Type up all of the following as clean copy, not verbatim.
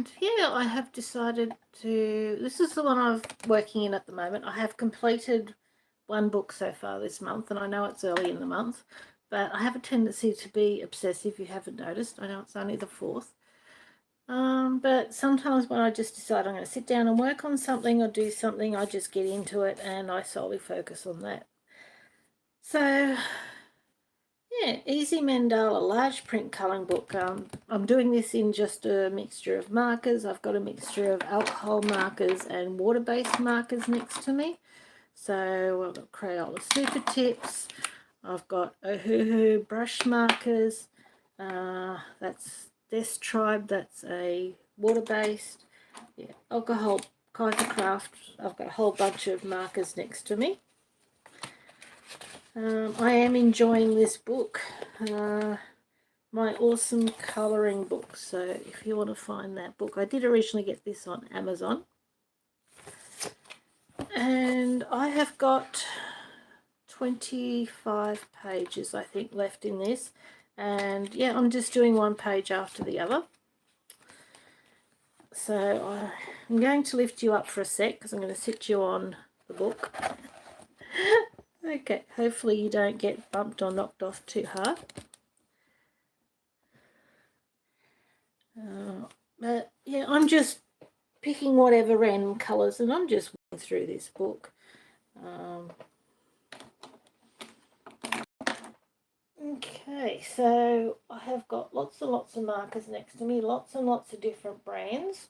And yeah, I have decided to, this is the one I'm working in at the moment. I have completed one book so far this month, and I know it's early in the month, but I have a tendency to be obsessive, if you haven't noticed. I know it's only the 4th. But sometimes when I just decide I'm going to sit down and work on something or do something, I just get into it and I solely focus on that. So yeah, Easy Mandala large print colouring book. I'm doing this in just a mixture of markers. I've got a mixture of alcohol markers and water-based markers next to me. So I've got Crayola Super Tips. I've got Ohuhu brush markers. That's Desk Tribe. That's a water-based. Yeah, alcohol Kaiser Craft. I've got a whole bunch of markers next to me. I am enjoying this book, my awesome colouring book. So if you want to find that book, I did originally get this on Amazon, and I have got 25 pages I think left in this, and yeah, I'm just doing one page after the other. So I'm going to lift you up for a sec because I'm going to sit you on the book. Okay, hopefully you don't get bumped or knocked off too hard. But yeah, I'm just picking whatever random colours and I'm just going through this book. Okay, so I have got lots and lots of markers next to me, lots and lots of different brands.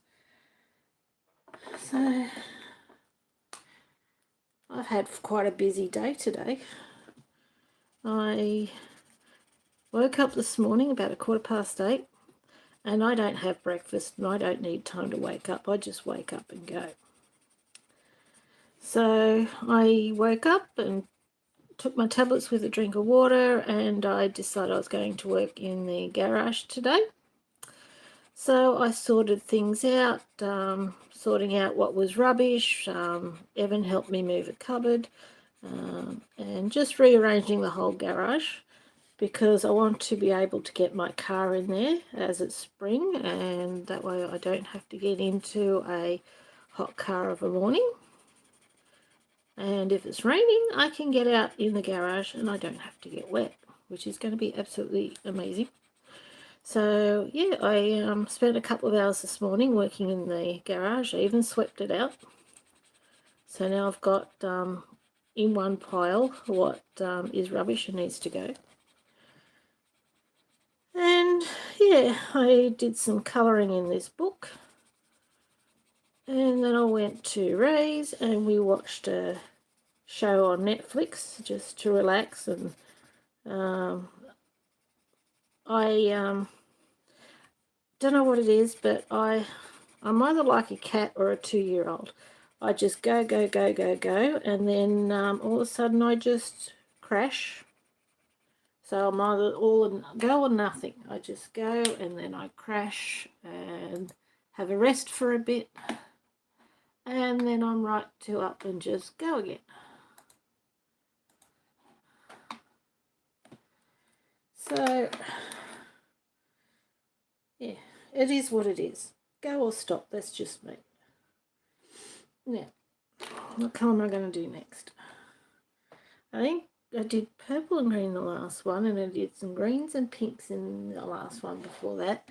So I've had quite a busy day today. I woke up this morning about 8:15 and I don't have breakfast and I don't need time to wake up. I just wake up and go. So I woke up and took my tablets with a drink of water and I decided I was going to work in the garage today. So I sorted things out, sorting out what was rubbish. Evan helped me move a cupboard and just rearranging the whole garage because I want to be able to get my car in there as it's spring, and that way I don't have to get into a hot car of a morning. And if it's raining, I can get out in the garage and I don't have to get wet, which is going to be absolutely amazing. So yeah, I spent a couple of hours this morning working in the garage. I even swept it out. So now I've got in one pile what is rubbish and needs to go. And yeah, I did some colouring in this book. And then I went to Ray's and we watched a show on Netflix just to relax. And I don't know what it is, but I'm either like a cat or a 2-year-old. I just go, go, go, go, go, and then all of a sudden I just crash. So I'm either all go or nothing. I just go and then I crash and have a rest for a bit, and then I'm right to up and just go again. So yeah, it is what it is. Go or stop, that's just me. Now, what colour am I going to do next? I think I did purple and green the last one, and I did some greens and pinks in the last one before that.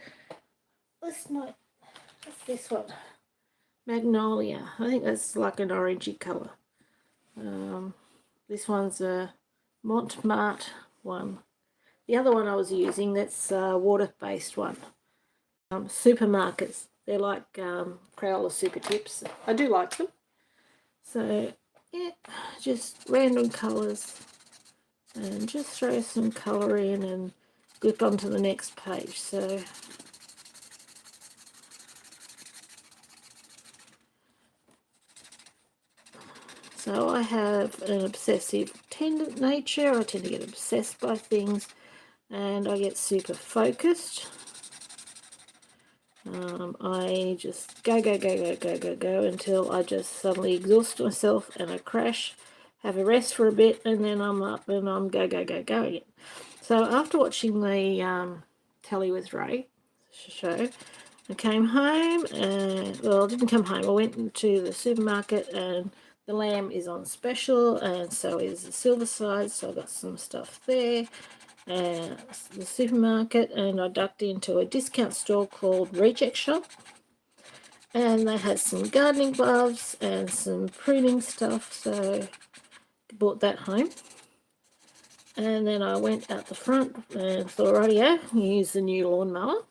What's this one? Magnolia. I think that's like an orangey colour. This one's a Montmartre one. The other one I was using, that's a water-based one. Supermarkets. They're like Crayola Super Tips. I do like them. So yeah, just random colours and just throw some colour in and flip onto the next page. So I have an obsessive nature. I tend to get obsessed by things and I get super focused. I just go, go, go, go, go, go, go until I just suddenly exhaust myself and I crash, have a rest for a bit, and then I'm up and I'm go, go, go, go again. So after watching the Telly with Ray show, I came home and, well, I didn't come home. I went into the supermarket and the lamb is on special and so is the silver side. So I got some stuff there. The supermarket, and I ducked into a discount store called Reject Shop. And they had some gardening gloves and some pruning stuff. So I bought that home. And then I went out the front and thought, rightio, use the new lawnmower.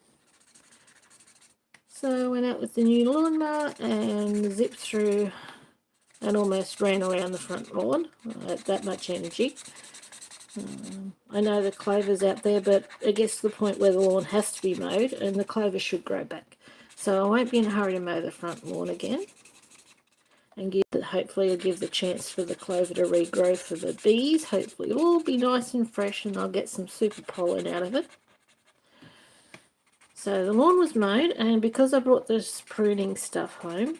So I went out with the new lawnmower and zipped through and almost ran around the front lawn. I had that much energy. I know the clover's out there, but it gets to the point where the lawn has to be mowed and the clover should grow back. So I won't be in a hurry to mow the front lawn again. And hopefully it'll give the chance for the clover to regrow for the bees. Hopefully it'll all be nice and fresh and I'll get some super pollen out of it. So the lawn was mowed, and because I brought this pruning stuff home,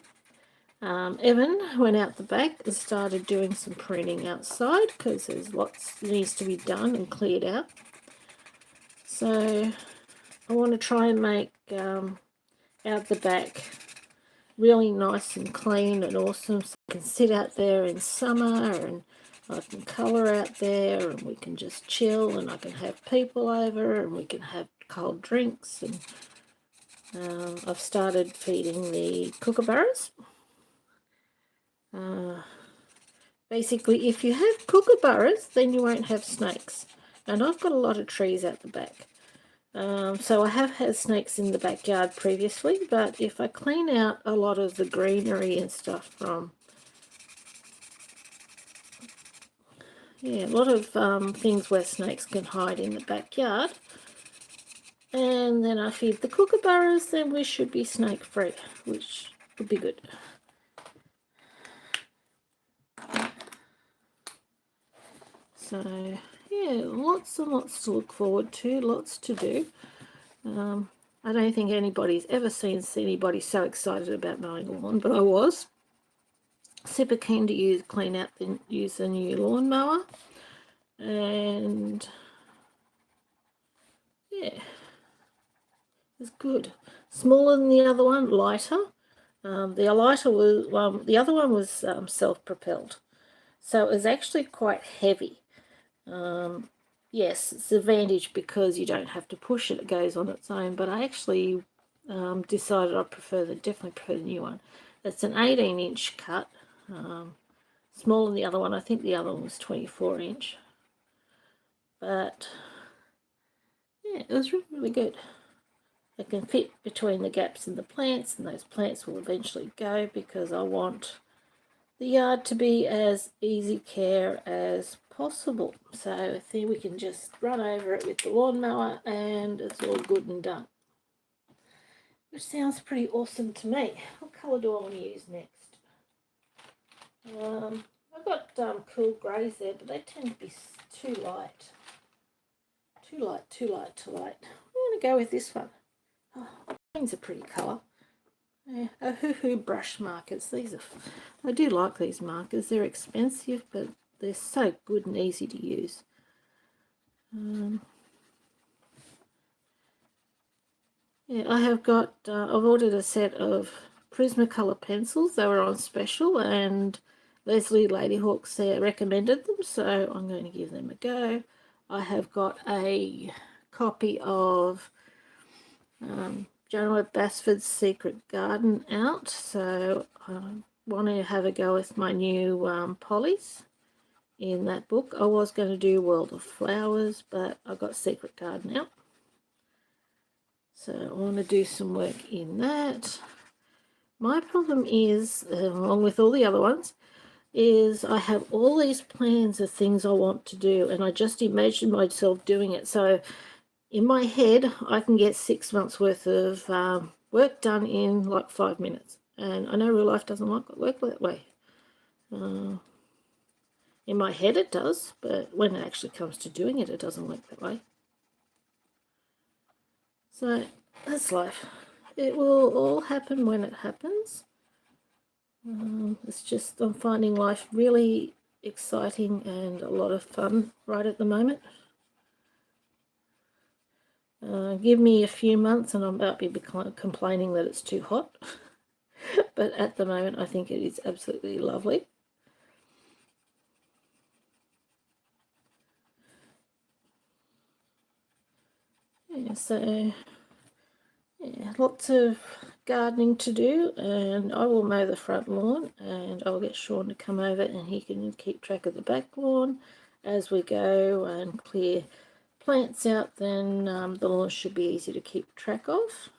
Evan went out the back and started doing some pruning outside because there's lots that needs to be done and cleared out. So I want to try and make out the back really nice and clean and awesome, so I can sit out there in summer and I can colour out there and we can just chill and I can have people over and we can have cold drinks. And I've started feeding the kookaburras. Basically, if you have kookaburras, then you won't have snakes. And I've got a lot of trees out the back. So I have had snakes in the backyard previously, but if I clean out a lot of the greenery and stuff from, a lot of things where snakes can hide in the backyard, and then I feed the kookaburras, then we should be snake free, which would be good. So yeah, lots and lots to look forward to, lots to do. I don't think anybody's ever seen anybody so excited about mowing a lawn, but I was super keen to use the new lawnmower, and yeah, it's good. Smaller than the other one, lighter. The other one was self-propelled, so it was actually quite heavy. Yes, it's an advantage because you don't have to push it; it goes on its own. But I actually decided I definitely prefer the new one. It's an 18-inch cut, smaller than the other one. I think the other one was 24-inch. But yeah, it was really, really good. It can fit between the gaps in the plants, and those plants will eventually go because I want the yard to be as easy care as possible. So I think we can just run over it with the lawnmower and it's all good and done. Which sounds pretty awesome to me. What colour do I want to use next? I've got cool greys there, but they tend to be too light. Too light. I'm going to go with this one. Oh, green's a pretty colour. Yeah, Hoo brush markers. I do like these markers. They're expensive, but they're so good and easy to use. Yeah, I've ordered a set of Prismacolor pencils. They were on special, and Leslie Ladyhawks there recommended them, so I'm going to give them a go. I have got a copy of Joanna Basford's Secret Garden out, so I want to have a go with my new polys in that book. I was going to do World of Flowers, but I got Secret Garden out. So I want to do some work in that. My problem is, along with all the other ones, is I have all these plans of things I want to do, and I just imagine myself doing it. So in my head, I can get 6 months worth of work done in like 5 minutes. And I know real life doesn't work that way. In my head it does, but when it actually comes to doing it, it doesn't work that way. So that's life. It will all happen when it happens. It's just I'm finding life really exciting and a lot of fun right at the moment. Give me a few months and I might be complaining that it's too hot. But at the moment, I think it is absolutely lovely. Yeah, so yeah, lots of gardening to do, and I will mow the front lawn, and I'll get Sean to come over and he can keep track of the back lawn as we go and clear plants out. Then the lawn should be easy to keep track of.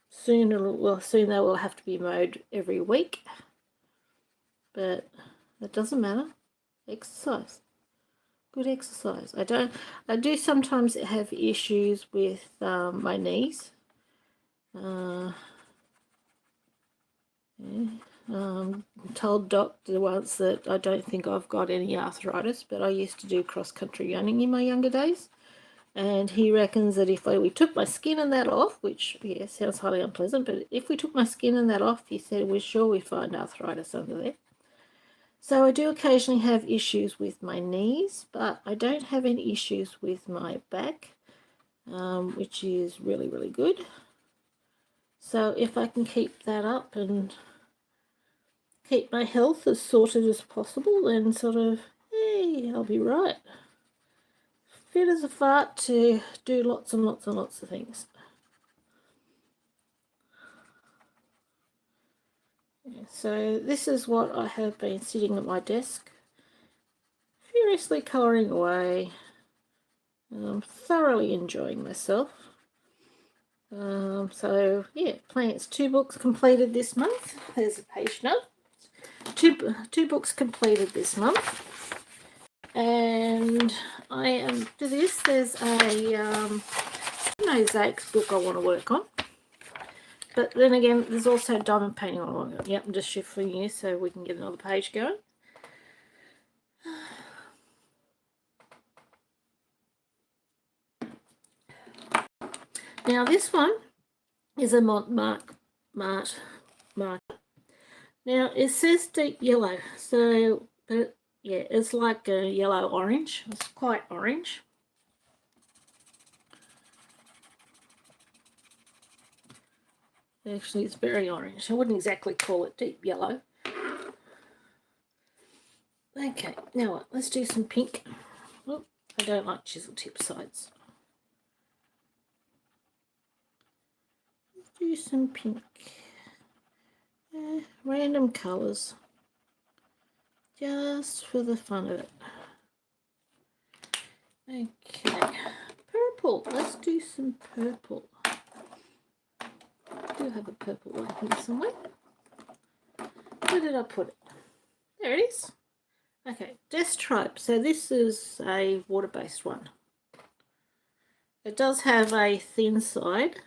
Soon they will have to be mowed every week, but that doesn't matter. Exercise, good exercise. I do sometimes have issues with my knees. Told doctor once that I don't think I've got any arthritis, but I used to do cross-country running in my younger days, and he reckons that if we took my skin and that off, which, yeah, sounds highly unpleasant, but if we took my skin and that off, he said we're sure we find arthritis under there. So I do occasionally have issues with my knees, but I don't have any issues with my back, which is really, really good. So if I can keep that up and keep my health as sorted as possible, then sort of, hey, I'll be right. Fit as a fart to do lots and lots and lots of things. Yeah, so this is what I have been sitting at my desk, furiously colouring away. I'm thoroughly enjoying myself. So yeah, plants. 2 books completed this month. There's a page note. Two books completed this month. And I am to this. There's a mosaics book I want to work on, but then again, there's also diamond painting I want to work on. Yep, I'm just shifting you so we can get another page going. Now this one is a mark. Now it says deep yellow, so but yeah, it's like a yellow orange. It's quite orange. Actually, it's very orange. I wouldn't exactly call it deep yellow. Okay, now what? Let's do some pink. Oh, I don't like chisel tip sides. Let's do some pink. Random colours. Just for the fun of it. Okay. Purple. Let's do some purple. I do have a purple one here somewhere. Where did I put it? There it is. Okay, Destripe. So this is a water-based one. It does have a thin side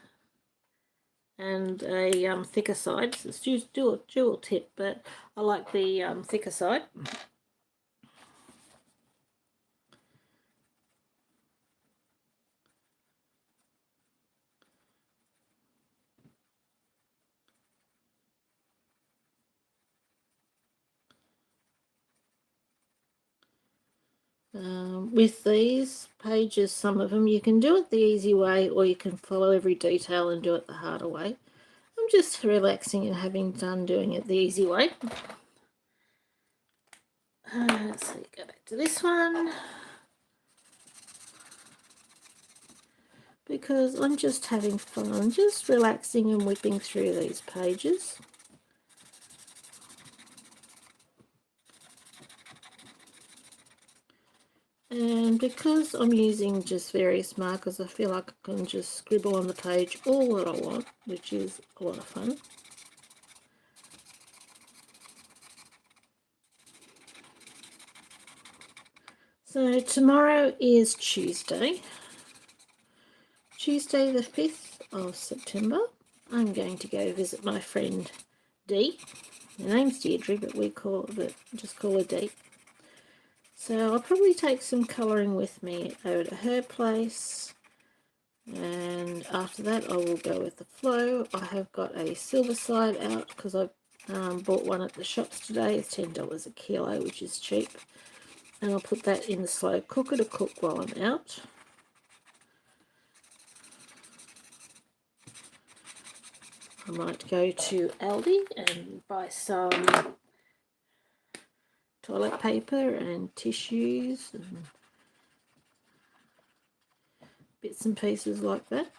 and a thicker side. So it's dual tip, but I like the thicker side. With these pages, some of them you can do it the easy way, or you can follow every detail and do it the harder way. I'm just relaxing and having done doing it the easy way. Let's see, go back to this one, because I'm just having fun, just relaxing and whipping through these pages. And because I'm using just various markers, I feel like I can just scribble on the page all that I want, which is a lot of fun. So tomorrow is Tuesday the 5th of September. I'm going to go visit my friend Dee. Her name's Deirdre, but just call her Dee. So I'll probably take some colouring with me over to her place, and after that I will go with the flow. I have got a silver side out because I bought one at the shops today. It's $10 a kilo, which is cheap, and I'll put that in the slow cooker to cook while I'm out. I might go to Aldi and buy some toilet paper and tissues and bits and pieces like that.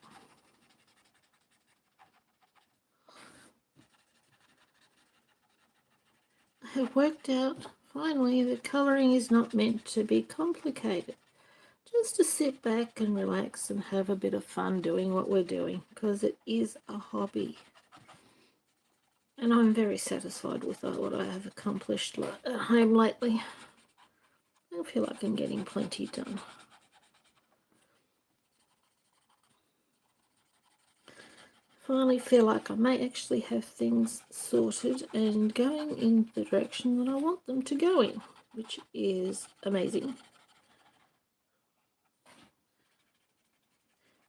I have worked out finally that colouring is not meant to be complicated. Just to sit back and relax and have a bit of fun doing what we're doing, because it is a hobby. And I'm very satisfied with what I have accomplished at home lately. I feel like I'm getting plenty done. Finally feel like I may actually have things sorted and going in the direction that I want them to go in, which is amazing.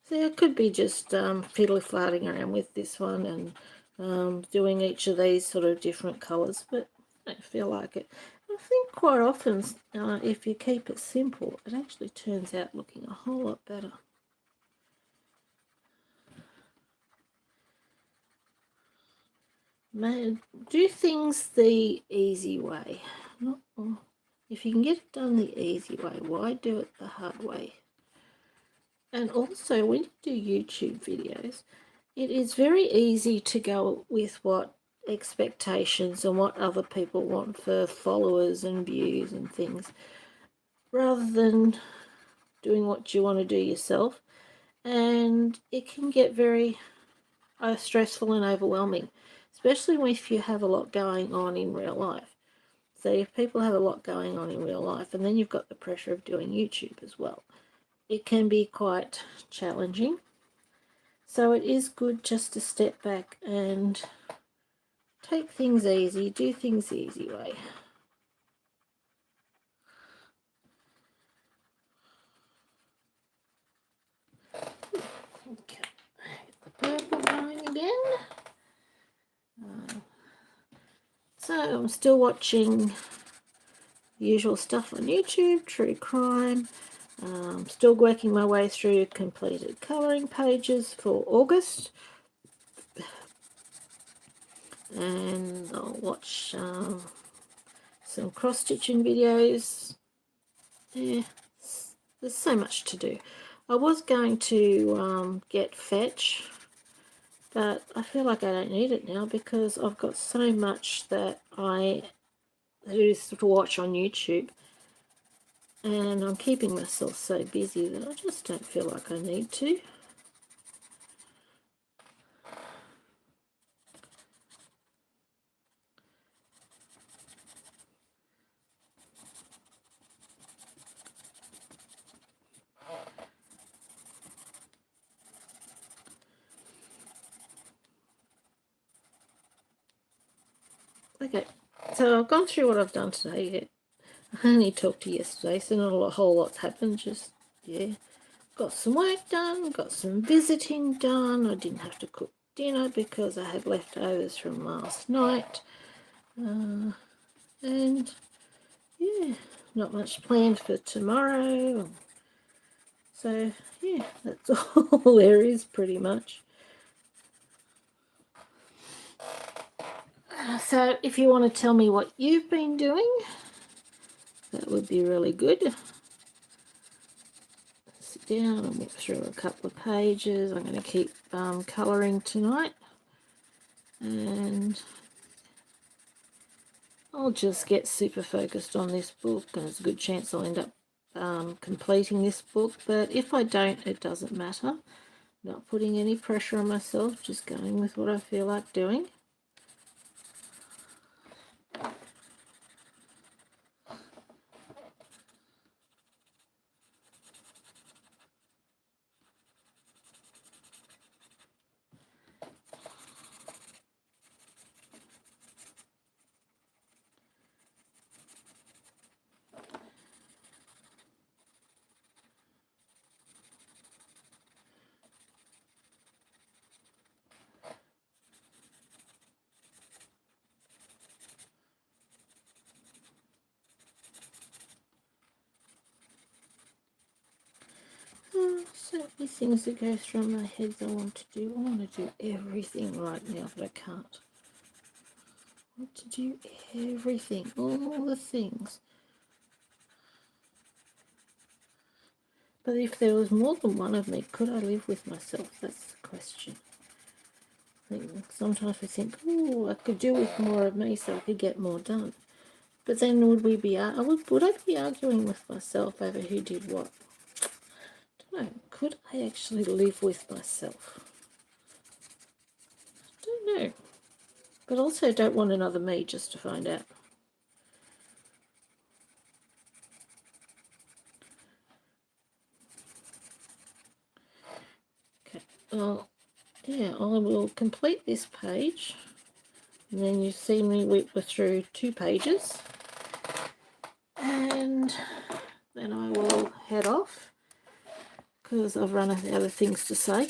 So I could be just fiddly-farting around with this one and doing each of these sort of different colours, but I don't feel like it. I think quite often if you keep it simple, it actually turns out looking a whole lot better. Do things the easy way. If you can get it done the easy way, why do it the hard way? And also, when you do YouTube videos, it is very easy to go with what expectations and what other people want for followers and views and things, rather than doing what you want to do yourself. And it can get very stressful and overwhelming, especially if you have a lot going on in real life. So if people have a lot going on in real life and then you've got the pressure of doing YouTube as well, it can be quite challenging. So it is good just to step back and take things easy, do things the easy way. Okay, get the purple going again. So I'm still watching the usual stuff on YouTube, true crime. Still working my way through completed colouring pages for August. And I'll watch some cross-stitching videos. Yeah, there's so much to do. I was going to get Fetch, but I feel like I don't need it now because I've got so much that I do to watch on YouTube, and I'm keeping myself so busy that I just don't feel like I need to. Okay, so I've gone through what I've done today. I only talked to you yesterday, so not a whole lot happened. Just, yeah, got some work done, got some visiting done. I didn't have to cook dinner because I had leftovers from last night. And, yeah, not much planned for tomorrow. So, yeah, that's all there is pretty much. So if you want to tell me what you've been doing, that would be really good. Sit down and whip through a couple of pages. I'm going to keep colouring tonight, and I'll just get super focused on this book, and there's a good chance I'll end up completing this book, but if I don't, it doesn't matter. Not putting any pressure on myself, just going with what I feel like doing. many things that go through my head that I want to do. I want to do everything right now, but I can't. I want to do everything, all the things. But if there was more than one of me, could I live with myself? That's the question. Sometimes we think, oh, I could do with more of me so I could get more done. But then would I be arguing with myself over who did what? I don't know. Could I actually live with myself? I don't know. But also don't want another me just to find out. Okay, well, yeah, I will complete this page. And then you see me whip through 2 pages. And then I will head off because I've run out of things to say.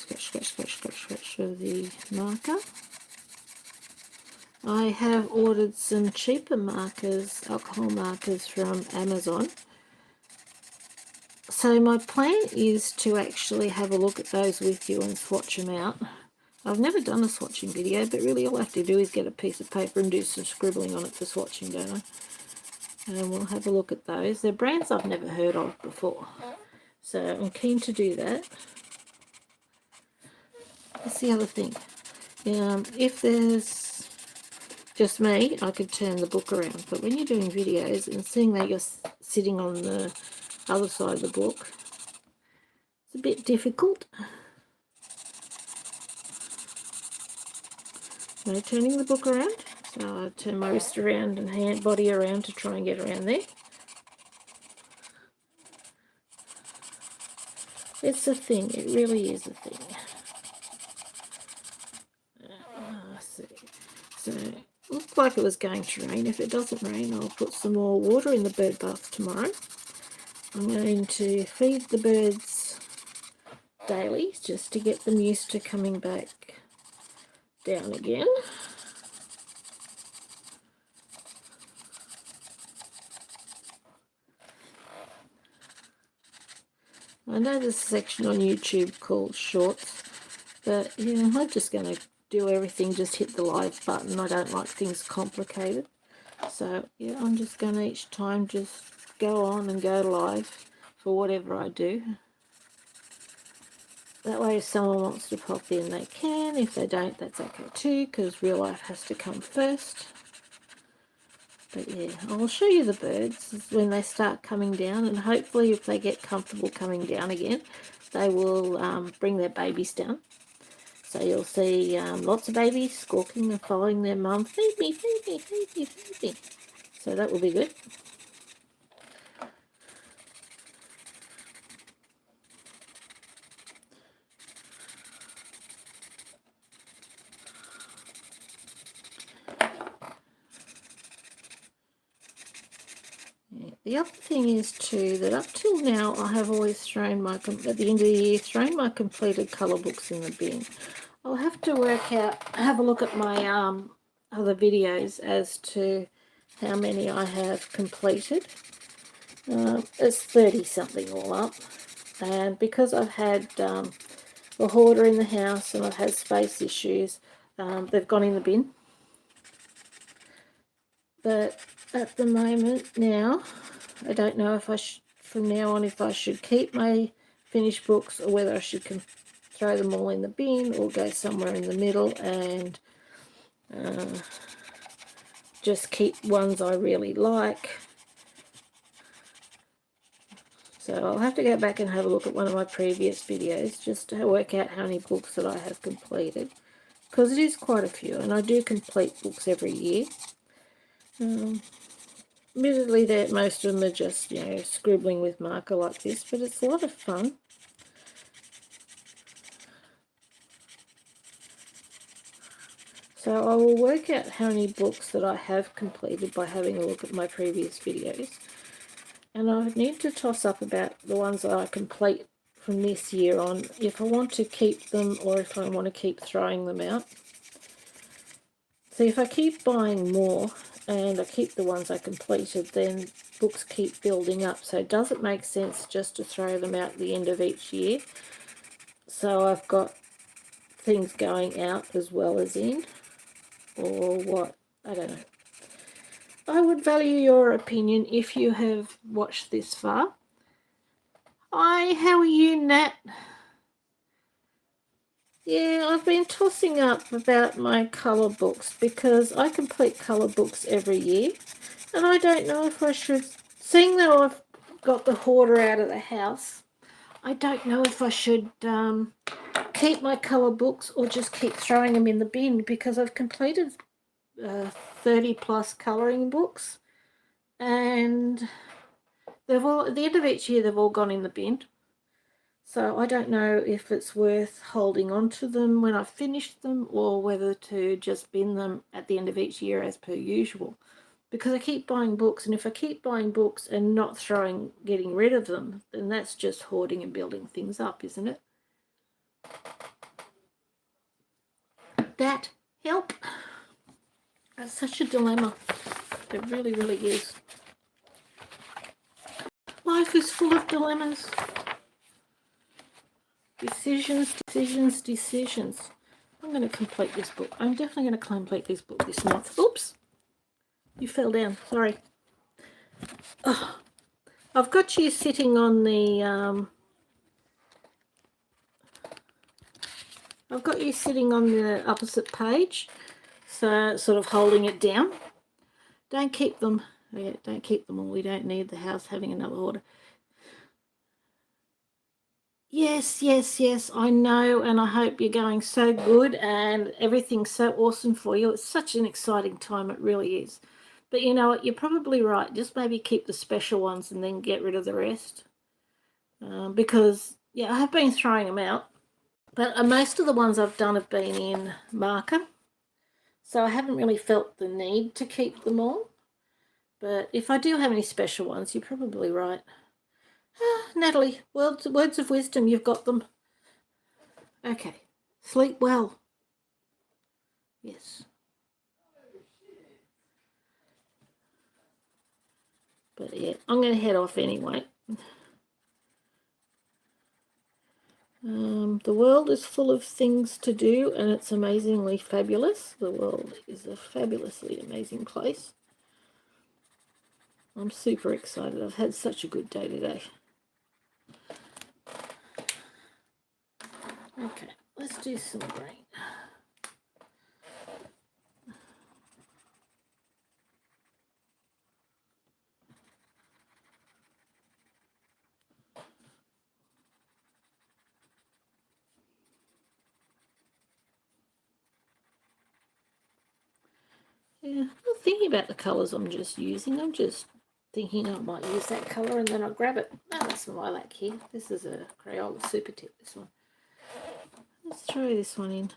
Scratch with the marker. I have ordered some cheaper markers, alcohol markers from Amazon. So my plan is to actually have a look at those with you and swatch them out. I've never done a swatching video, but really all I have to do is get a piece of paper and do some scribbling on it for swatching, don't I? And we'll have a look at those. They're brands I've never heard of before. So I'm keen to do that. That's the other thing. If there's just me, I could turn the book around. But when you're doing videos and seeing that you're sitting on the other side of the book, it's a bit difficult. So turning the book around. So I turn my wrist around and body around to try and get around there. It's a thing. It really is a thing. So looks like it was going to rain. If it doesn't rain, I'll put some more water in the bird bath tomorrow. I'm going to feed the birds daily just to get them used to coming back down again. I know there's a section on YouTube called Shorts, but yeah, I'm just going to do everything, just hit the live button. I don't like things complicated. So yeah, I'm just going to each time just go on and go live for whatever I do. That way if someone wants to pop in, they can. If they don't, that's okay too, because real life has to come first. But yeah, I'll show you the birds when they start coming down, and hopefully if they get comfortable coming down again, they will bring their babies down. So you'll see lots of babies squawking and following their mum, feed me, feed me, feed me, feed me. So that will be good. The other thing is too that up till now I have always thrown at the end of the year, thrown my completed colour books in the bin. I'll have to have a look at my other videos as to how many I have completed. It's 30 something all up, and because I've had a hoarder in the house and I've had space issues, they've gone in the bin. But at the moment now, I don't know if from now on, if I should keep my finished books or whether I should throw them all in the bin or go somewhere in the middle and just keep ones I really like. So I'll have to go back and have a look at one of my previous videos just to work out how many books that I have completed, because it is quite a few, and I do complete books every year. Admittedly, most of them are just, scribbling with marker like this, but it's a lot of fun. So I will work out how many books that I have completed by having a look at my previous videos. And I need to toss up about the ones that I complete from this year on, if I want to keep them or if I want to keep throwing them out. See, if I keep buying more and I keep the ones I completed, then books keep building up. So does it make sense just to throw them out at the end of each year? So I've got things going out as well as in, or what? I don't know. I would value your opinion if you have watched this far. Hi, how are you, Nat? Yeah, I've been tossing up about my colour books because I complete colour books every year, and I don't know if I should, seeing that I've got the hoarder out of the house, I don't know if I should keep my colour books or just keep throwing them in the bin, because I've completed 30 plus colouring books, and they've all, at the end of each year, they've all gone in the bin. So I don't know if it's worth holding on to them when I've finished them, or whether to just bin them at the end of each year as per usual. Because I keep buying books, and if I keep buying books and not getting rid of them, then that's just hoarding and building things up, isn't it? That help? That's such a dilemma. It really, really is. Life is full of dilemmas. Decisions, decisions, decisions. I'm going to complete this book. I'm definitely going to complete this book this month. Oops. You fell down. Sorry. Oh, I've got you sitting on the... I've got you sitting on the opposite page, so sort of holding it down. Don't keep them. Yeah, don't keep them all. We don't need the house having another order. Yes, yes, yes, I know, and I hope you're going so good and everything's so awesome for you. It's such an exciting time, it really is. But you know what, you're probably right. Just maybe keep the special ones and then get rid of the rest. Because, yeah, I have been throwing them out. But most of the ones I've done have been in marker. So I haven't really felt the need to keep them all. But if I do have any special ones, you're probably right. Natalie, words of wisdom, you've got them. Okay. Sleep well. Yes. But yeah, I'm going to head off anyway. The world is full of things to do, and it's amazingly fabulous. The world is a fabulously amazing place. I'm super excited. I've had such a good day today. Okay, let's do some green. Yeah, I'm not thinking about the colours I'm just using. I'm just thinking I might use that colour and then I'll grab it. No, that's my lilac here. This is a Crayola Super Tip, this one. Let's throw this one in.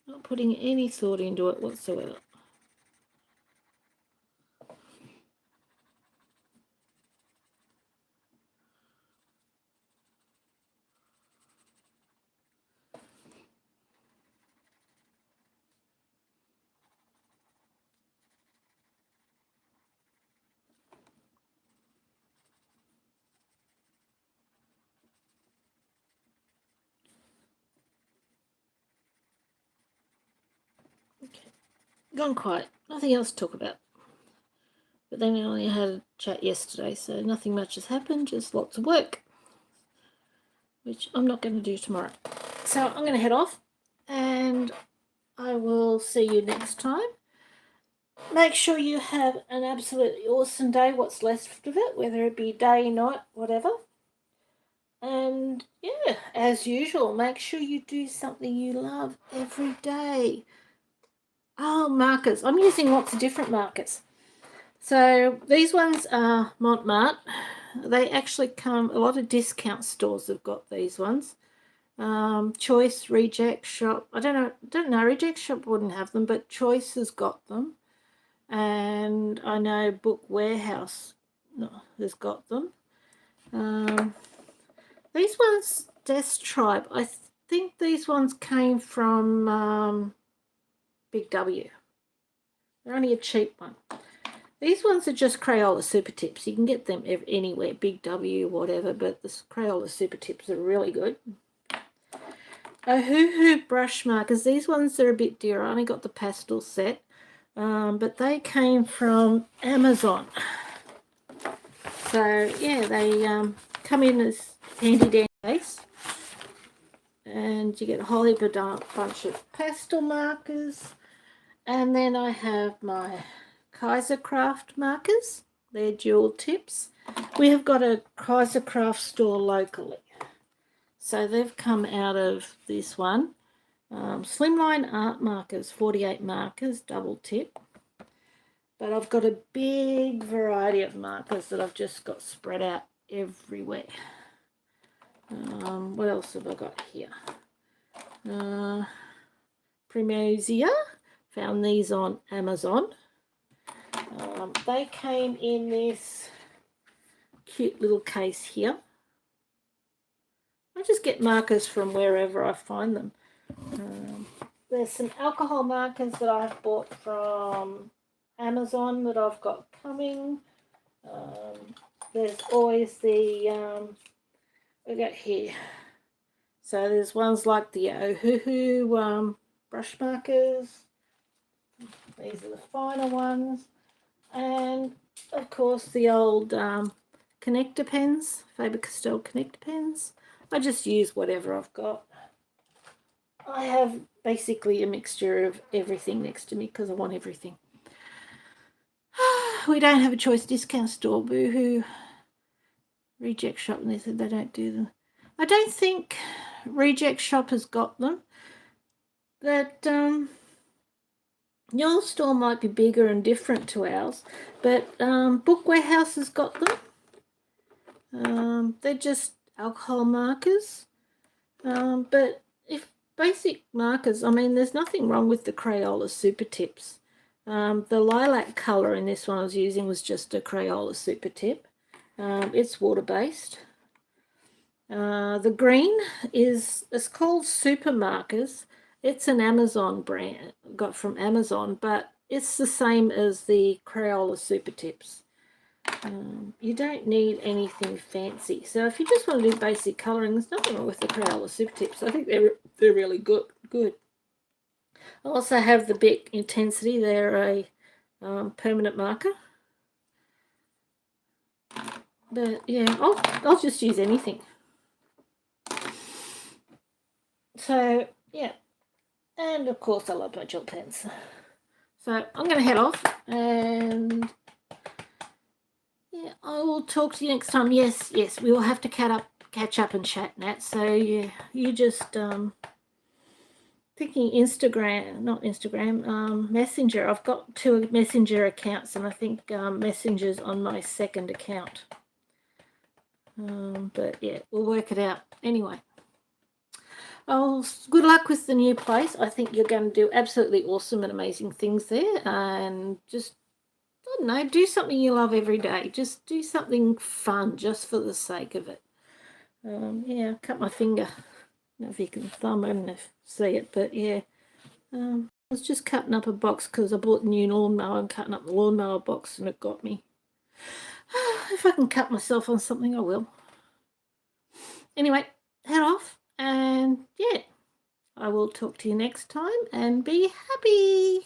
Not putting any thought into it whatsoever. Okay, gone quiet. Nothing else to talk about. But then I only had a chat yesterday, so nothing much has happened, just lots of work, which I'm not going to do tomorrow. So I'm going to head off, and I will see you next time. Make sure you have an absolutely awesome day, what's left of it, whether it be day, night, whatever. And yeah, as usual, make sure you do something you love every day. Oh, markers. I'm using lots of different markers. So these ones are Montmartre. They actually come, a lot of discount stores have got these ones. Choice, Reject Shop. I don't know, Reject Shop wouldn't have them, but Choice has got them. And I know Book Warehouse has got them. These ones, Death Tribe, think these ones came from Big W. They're only a cheap one. These ones are just Crayola Super Tips. You can get them anywhere, Big W, whatever, but the Crayola Super Tips are really good. Ohuhu brush markers. These ones are a bit dearer. I only got the pastel set, but they came from Amazon. So, yeah, they come in as handy-dandy case. And you get a whole heap of bunch of pastel markers. And then I have my Kaisercraft markers. They're dual tips. We have got a Kaisercraft store locally. So they've come out of this one. Slimline art markers, 48 markers, double tip. But I've got a big variety of markers that I've just got spread out everywhere. What else have I got here? Primosia. Found these on Amazon. They came in this cute little case here. I just get markers from wherever I find them. There's some alcohol markers that I've bought from Amazon that I've got coming. There's always the we got here. So there's ones like the Ohuhu brush markers. These are the finer ones. And of course the old connector pens, Faber-Castell connector pens. I just use whatever I've got. I have basically a mixture of everything next to me because I want everything. We don't have a choice discount store, boohoo. Reject Shop, and they said they don't do them. I don't think Reject Shop has got them. But your store might be bigger and different to ours, but Book Warehouse has got them. They're just alcohol markers, but if basic markers, I mean, there's nothing wrong with the Crayola Super Tips. The lilac colour in this one I was using was just a Crayola Super Tip. It's water-based. The green it's called Super Markers. It's an Amazon brand, got from Amazon, but it's the same as the Crayola Super Tips. You don't need anything fancy. So if you just want to do basic colouring, there's nothing wrong with the Crayola Super Tips. I think they're really good. I also have the Bic Intensity. They're a permanent marker. But yeah, I'll just use anything. So yeah, and of course I love my gel pens. So I'm going to head off, and yeah, I will talk to you next time. Yes, we will have to catch up and chat, Nat. So yeah, you just thinking Instagram, not Instagram, Messenger. I've got 2 Messenger accounts, and I think Messenger's on my second account. But yeah, we'll work it out. Anyway, good luck with the new place. I think you're going to do absolutely awesome and amazing things there, and just, I don't know, do something you love every day. Just do something fun just for the sake of it. Yeah, cut my finger. I don't know if you can thumb and see it, but yeah. I was just cutting up a box because I bought a new lawnmower and cutting up the lawnmower box, and it got me. If I can cut myself on something, I will. Anyway, head off, and yeah, I will talk to you next time, and be happy.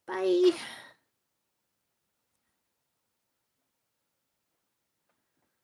Bye.